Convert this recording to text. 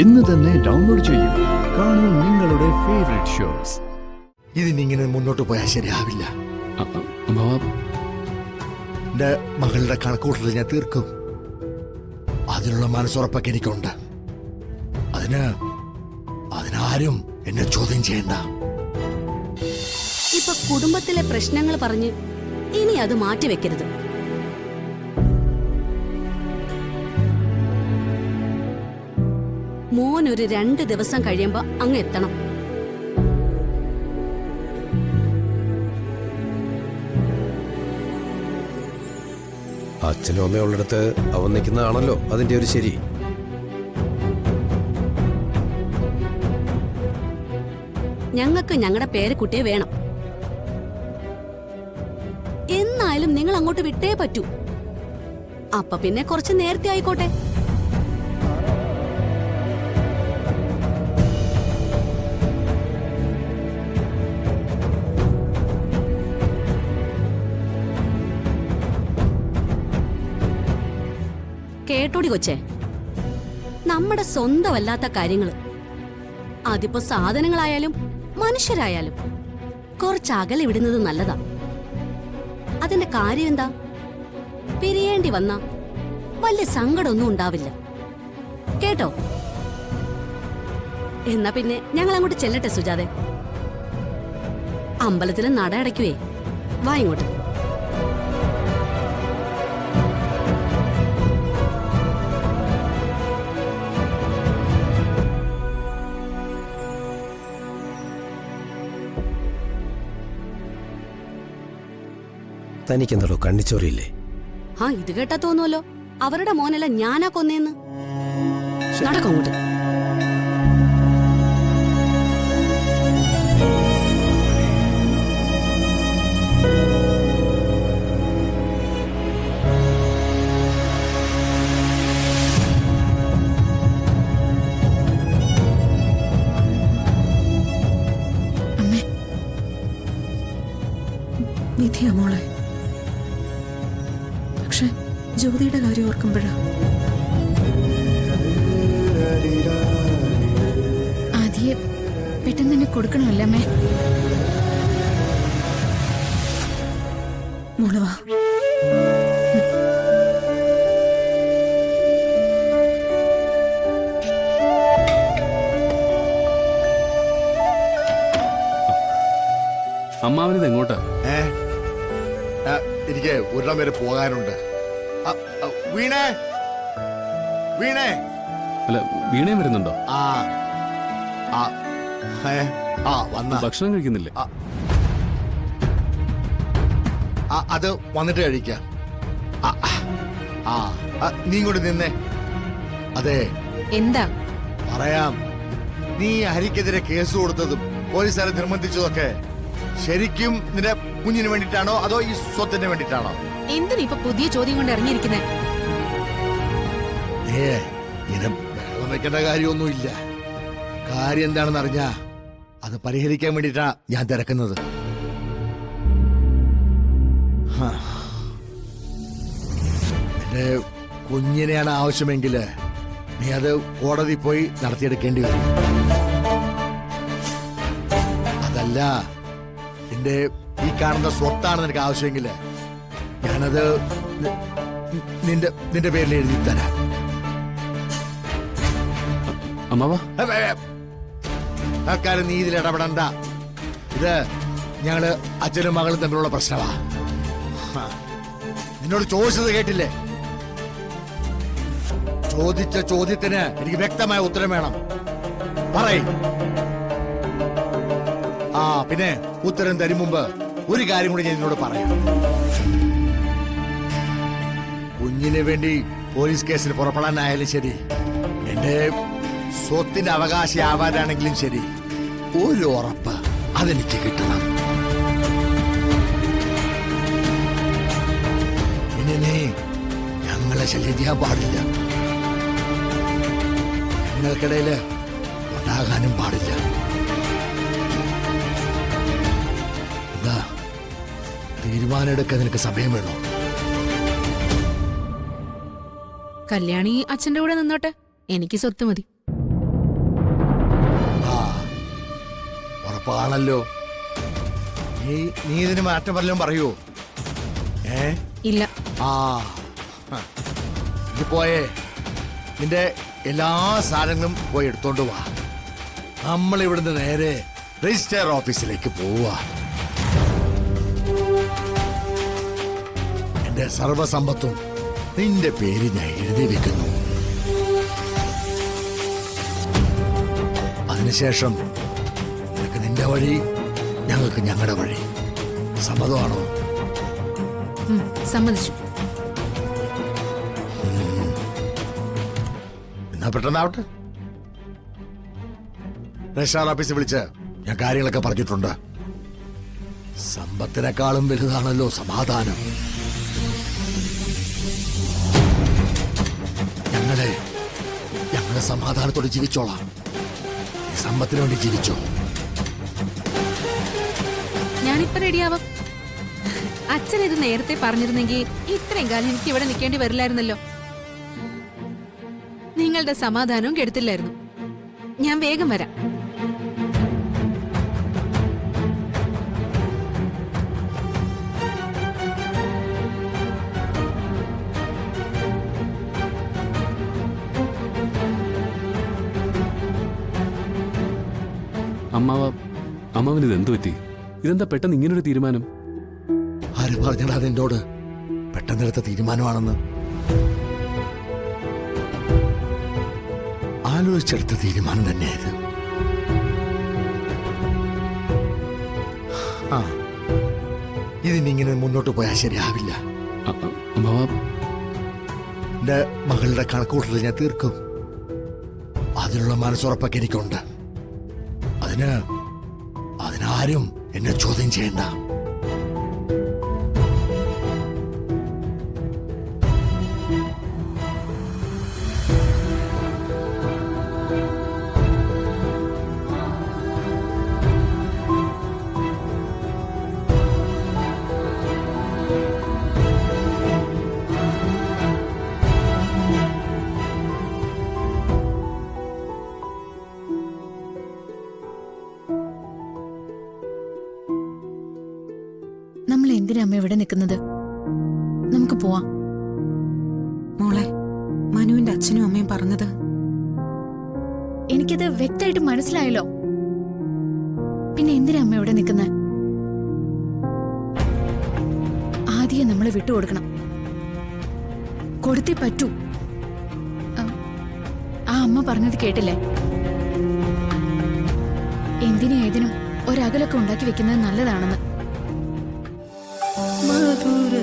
ഇന്ന് തന്നെ ഡൗൺലോഡ് ചെയ്യൂ. കാണൂ നിങ്ങളുടെ ഫേവറേറ്റ് ഷോസ്. ഇതിനിങ്ങനെ മുന്നോട്ട് പോയാൽ ശരിയാവില്ല. എന്റെ മകളുടെ കണക്കൂട്ടൽ ഞാൻ തീർക്കും. അതിനുള്ള മനസ്സുറപ്പൊക്കെ എനിക്കുണ്ട്. അതിനാരും എന്നെ ചോദ്യം ചെയ്യണ്ട. ഇപ്പൊ കുടുംബത്തിലെ പ്രശ്നങ്ങൾ പറഞ്ഞ് ഇനി അത് മാറ്റിവെക്കരുത്. മോൻ ഒരു 2 ദിവസം കഴിയുമ്പോ അങ്ങ് എത്തണം. അച്ഛനും അമ്മയും ഉള്ളിടത്ത് അവൻ നിൽക്കുന്നതാണല്ലോ അതിന്റെ ഒരു ശരി. ഞങ്ങൾക്ക് ഞങ്ങളുടെ പേരക്കുട്ടിയെ വേണം. എന്നാലും നിങ്ങൾ അങ്ങോട്ട് വിട്ടേ പറ്റൂ. അപ്പൊ പിന്നെ കുറച്ച് നേരത്തെ ആയിക്കോട്ടെ. കേട്ടോടി കൊച്ചേ, നമ്മുടെ സ്വന്തമല്ലാത്ത കാര്യങ്ങള്, അതിപ്പോ സാധനങ്ങളായാലും മനുഷ്യരായാലും കുറച്ച് അകലെ വിടുന്നത് നല്ലതാ. അതിന്റെ കാര്യം എന്താ? പിരിയേണ്ടി വന്നാ വലിയ സങ്കടമൊന്നും ഉണ്ടാവില്ല. കേട്ടോ? എന്നാ പിന്നെ ഞങ്ങൾ അങ്ങോട്ട് ചെല്ലട്ടെ സുജാതെ. അമ്പലത്തിലെ നട അടയ്ക്കുവേ. വാ ഇങ്ങോട്ട്. തനിക്കെന്തല്ലോ കണ്ണിച്ചോറിയില്ലേ? ആ, ഇത് കേട്ടാ തോന്നുമല്ലോ അവരുടെ മോനല്ല ഞാനാ കൊന്നേന്ന്. നടക്കങ്ങോട്ട്. അമ്മേ, വിധിയാ മോളെ. പക്ഷെ ജ്യോതിയുടെ കാര്യം ഓർക്കുമ്പോഴാ. ആദ്യം പെട്ടെന്ന് തന്നെ കൊടുക്കണമല്ലേ അമ്മേ? മോള് വാ. അമ്മാവനിത് എങ്ങോട്ടാ? എനിക്ക് ഒരിടം വരെ പോകാനുണ്ട്. വീണേ, വീണേ. അല്ല, വീണയും വരുന്നുണ്ടോ? വന്ന ഭക്ഷണം കഴിക്കുന്നില്ലേ? അത് വന്നിട്ട് കഴിക്കാം. നീ ഇങ്ങോട്ട് നിന്നേ. അതെ, എന്താ പറയാം. നീ ഹരിക്കെതിരെ കേസ് കൊടുത്തതും പോലീസുകാരെ നിർബന്ധിച്ചതൊക്കെ ശരിക്കും നിന്റെ കുഞ്ഞിന് വേണ്ടിട്ടാണോ അതോ ഈ സ്വത്തിന് വേണ്ടിട്ടാണോ? എന്തിനാ ഇപ്പൊ പുതിയ ചോദ്യം കൊണ്ട് ഇറങ്ങിയിരിക്കുന്നേ? ഇങ്ങനെ വെള്ളം വെക്കേണ്ട കാര്യമൊന്നുമില്ല. കാര്യം എന്താണെന്ന് അറിഞ്ഞാ അത് പരിഹരിക്കാൻ വേണ്ടിട്ടാ ഞാൻ തിരക്കുന്നത്. എന്റെ കുഞ്ഞിനെയാണ് ആവശ്യമെങ്കിൽ നീ അത് കോടതി പോയി നടത്തിയെടുക്കേണ്ടി വരും. അതല്ല എന്റെ ഈ കാണുന്ന സ്വത്താണ് നിനക്ക് ആവശ്യമെങ്കിൽ ഞാനത് നിന്റെ പേരിൽ എഴുതി തരാം. ആൾക്കാരും നീ ഇതിൽ ഇടപെടണ്ട. ഇത് ഞങ്ങള് അച്ഛനും മകളും തമ്മിലുള്ള പ്രശ്നമാ. നിന്നോട് ചോദിച്ചത് കേട്ടില്ലേ? ചോദിച്ച ചോദ്യത്തിന് എനിക്ക് വ്യക്തമായ ഉത്തരം വേണം. പറയ്. പിന്നെ ഉത്തരം തരും മുമ്പ് ഒരു കാര്യം കൂടി ഞാൻ നിന്നോട് പറയാം. കുഞ്ഞിന് വേണ്ടി പോലീസ് കേസിന് പുറപ്പെടാനായാലും ശരി, എന്റെ സ്വത്തിന്റെ അവകാശിയാവാനാണെങ്കിലും ശരി, ഒരു ഉറപ്പ് അതെനിക്ക് കിട്ടണം. ഇനി നീ ഞങ്ങളെ ശല്യം ചെയ്യാൻ പാടില്ല. ഞങ്ങൾക്കിടയില് ഉണ്ടാകാനും പാടില്ല. എന്താ തീരുമാനം എടുക്കാൻ നിനക്ക് സമയം വേണോ? കല്യാണി അച്ഛന്റെ കൂടെ നിന്നോട്ടെ, എനിക്ക് സ്വത്ത് മതി. ഉറപ്പാണല്ലോ. നീ ഇതിന് മാറ്റം വല്ലതും പറയൂ? ഇല്ല. ആ നീ പോയേ, നിന്റെ എല്ലാ സാധനങ്ങളും പോയി എടുത്തോണ്ട് വാ. നമ്മൾ ഇവിടുന്ന് നേരെ രജിസ്ട്രാർ ഓഫീസിലേക്ക് പോവാ. എന്റെ സർവസമ്പത്തും നിന്റെ പേര് ഞാൻ എഴുതി വെക്കുന്നു. അതിനുശേഷം നിനക്ക് നിന്റെ വഴി, ഞങ്ങൾക്ക് ഞങ്ങളുടെ വഴി. സമ്മതമാണോ? സമ്മതിച്ചു. എന്നാ പെട്ടെന്നാവട്ടെ. രജിസ്ട്രാർ ഓഫീസിൽ വിളിച്ച് ഞാൻ കാര്യങ്ങളൊക്കെ പറഞ്ഞിട്ടുണ്ട്. സമ്പത്തിനേക്കാളും വലുതാണല്ലോ സമാധാനം. ഞങ്ങളെ സമാധാനത്തോടെ ജീവിച്ചോളാം. ഈ സമ്പത്തിന് വേണ്ടി ജീവിച്ചോ. ഞാനിപ്പോ റെഡിയാവാം. അച്ഛൻ ഇത് നേരത്തെ പറഞ്ഞിരുന്നെങ്കിൽ ഇത്രയും കാലം എനിക്ക് ഇവിടെ നിൽക്കേണ്ടി വരില്ലായിരുന്നല്ലോ. നിങ്ങളുടെ സമാധാനവും കെടുത്തില്ലായിരുന്നു. ഞാൻ വേഗം വരാം. അമ്മാവന് ഇത് എന്തു പറ്റി? ഇതെന്താ പെട്ടെന്ന് ഇങ്ങനൊരു തീരുമാനം? ആര് പറഞ്ഞടാ നിന്നോട് പെട്ടെന്നെടുത്ത തീരുമാനമാണെന്ന്? ആലോചിച്ചെടുത്ത തീരുമാനം തന്നെയായത്. ആ ഇതിനിങ്ങനെ മുന്നോട്ട് പോയാൽ ശരിയാവില്ല. അമ്മാവ, എന്റെ മകളുടെ കണക്കൂട്ടൽ ഞാൻ തീർക്കും. അതിനുള്ള മനസ്സുറപ്പൊക്കെ എനിക്കുണ്ട്. അതിനാരും എന്നെ ചോദ്യം ചെയ്യണ്ട. നമ്മൾ എന്തിനാ അമ്മ ഇവിടെ നിൽക്കുന്നത്? നമുക്ക് പോവാം. മോളെ, മനുവിന്റെ അച്ഛനും അമ്മയും പറഞ്ഞത് എനിക്കത് വ്യക്തമായിട്ട് മനസ്സിലായല്ലോ. പിന്നെ എന്തിനാ അമ്മ ഇവിടെ നിൽക്കുന്നത്? ആദ്യം നമ്മളെ വിട്ടുകൊടുക്കണം. കൊടുത്തേ പറ്റൂ. ആ അമ്മ പറഞ്ഞത് കേട്ടില്ലേ? എന്തിനും ഏതിനും ഒരകലൊക്കെ ഉണ്ടാക്കി വെക്കുന്നത് നല്ലതാണെന്ന്. മധുര